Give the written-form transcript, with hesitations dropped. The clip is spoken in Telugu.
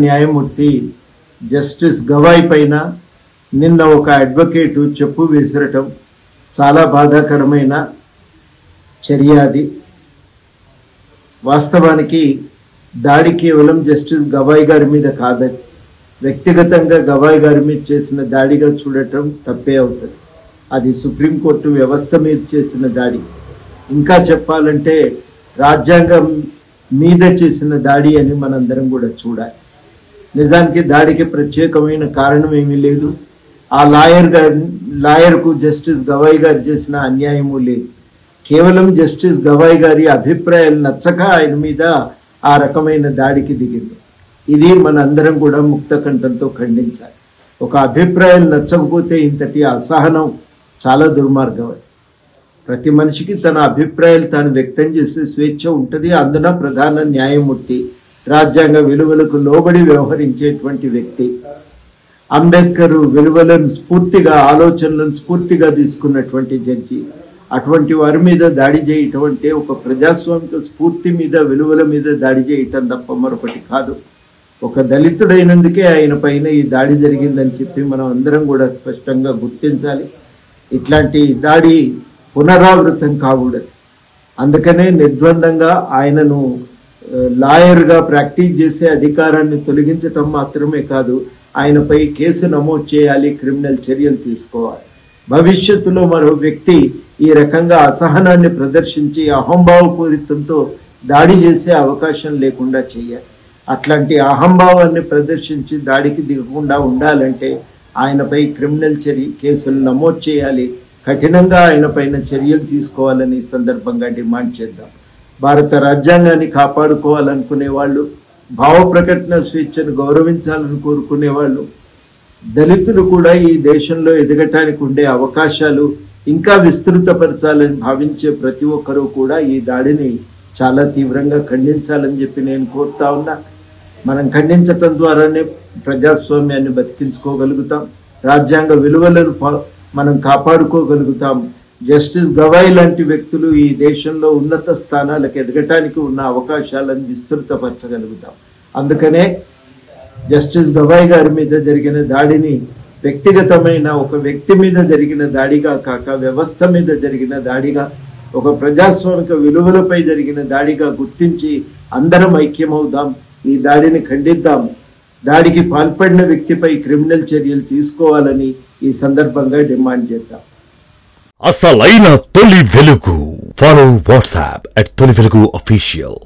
న్యాయమూర్తి జస్టిస్ గవాయ్ పైన నిన్న ఒక అడ్వకేటు చెప్పు విసరటం చాలా బాధాకరమైన చర్య. అది వాస్తవానికి దాడి కేవలం జస్టిస్ గవాయ్ గారి మీద కాదని, వ్యక్తిగతంగా గవాయ్ గారి మీద చేసిన దాడిగా చూడటం తప్పే అవుతుంది. అది సుప్రీంకోర్టు వ్యవస్థ మీద చేసిన దాడి, ఇంకా చెప్పాలంటే రాజ్యాంగం మీద చేసిన దాడి అని మనందరం కూడా చూడాలి. నిజానికి దాడికి ప్రత్యేకమైన కారణం ఏమీ లేదు. ఆ లాయర్కు జస్టిస్ గవాయ్ గారు చేసిన అన్యాయము లేదు. కేవలం జస్టిస్ గవాయ్ గారి అభిప్రాయాలు నచ్చక ఆయన మీద ఆ రకమైన దాడికి దిగింది. ఇది మనందరం కూడా ముక్త కంఠంతో ఖండించాలి. ఒక అభిప్రాయం నచ్చకపోతే ఇంతటి అసహనం చాలా దుర్మార్గం. ప్రతి మనిషికి తన అభిప్రాయాలు తాను వ్యక్తం చేసే స్వేచ్ఛ ఉంటుంది. అందున ప్రధాన న్యాయమూర్తి, రాజ్యాంగ విలువలకు లోబడి వ్యవహరించేటువంటి వ్యక్తి, అంబేద్కర్ విలువలను స్ఫూర్తిగా, ఆలోచనలను స్ఫూర్తిగా తీసుకున్నటువంటి జడ్జి. అటువంటి వారి మీద దాడి చేయటం అంటే ఒక ప్రజాస్వామిక స్ఫూర్తి మీద, విలువల మీద దాడి చేయటం తప్ప మరొకటి కాదు. ఒక దళితుడైనందుకే ఆయన పైన ఈ దాడి జరిగిందని చెప్పి మనం అందరం కూడా స్పష్టంగా గుర్తించాలి. ఇట్లాంటి దాడి పునరావృతం కాకూడదు. అందుకనే నిర్ద్వందంగా ఆయనను లాయర్గా ప్రాక్టీస్ చేసే అధికారాన్ని తొలగించటం మాత్రమే కాదు, ఆయనపై కేసు నమోదు చేయాలి, క్రిమినల్ చర్యలు తీసుకోవాలి. భవిష్యత్తులో మరో వ్యక్తి ఈ రకంగా అసహనాన్ని ప్రదర్శించి అహంభావపూరితంతో దాడి చేసే అవకాశం లేకుండా చేయాలి. అట్లాంటి అహంభావాన్ని ప్రదర్శించి దాడికి దిగకుండా ఉండాలంటే ఆయనపై క్రిమినల్ కేసులు నమోదు చేయాలి, కఠినంగా ఆయన పైన చర్యలు తీసుకోవాలని సందర్భంగా డిమాండ్ చేద్దాం. భారత రాజ్యాంగాన్ని కాపాడుకోవాలనుకునే వాళ్ళు, భావ ప్రకటన స్వేచ్ఛను గౌరవించాలని కోరుకునే వాళ్ళు, దళితులు కూడా ఈ దేశంలో ఎదగటానికి ఉండే అవకాశాలు ఇంకా విస్తృతపరచాలని భావించే ప్రతి ఒక్కరూ కూడా ఈ దాడిని చాలా తీవ్రంగా ఖండించాలని చెప్పి నేను కోరుతా ఉన్నా. మనం ఖండించటం ద్వారానే ప్రజాస్వామ్యాన్ని బతికించుకోగలుగుతాం, రాజ్యాంగ విలువలను మనం కాపాడుకోగలుగుతాం. జస్టిస్ గవాయ్ లాంటి వ్యక్తులు ఈ దేశంలో ఉన్నత స్థానాలకు ఎదగటానికి ఉన్న అవకాశాలను విస్తృతపరచగలుగుతాం. అందుకనే జస్టిస్ గవాయ్ గారి మీద జరిగిన దాడిని వ్యక్తిగతమైన ఒక వ్యక్తి మీద జరిగిన దాడిగా కాక, వ్యవస్థ మీద జరిగిన దాడిగా, ఒక ప్రజాస్వామిక విలువలపై జరిగిన దాడిగా గుర్తించి అందరం ఐక్యమవుదాం, ఈ దాడిని ఖండిద్దాం. దాడికి పాల్పడిన వ్యక్తిపై క్రిమినల్ చర్యలు తీసుకోవాలని ఈ సందర్భంగా డిమాండ్ చేద్దాం. అసలైన తొలి వెలుగు. ఫాలో వాట్సాప్ @తొలి వెలుగు అఫీషియల్.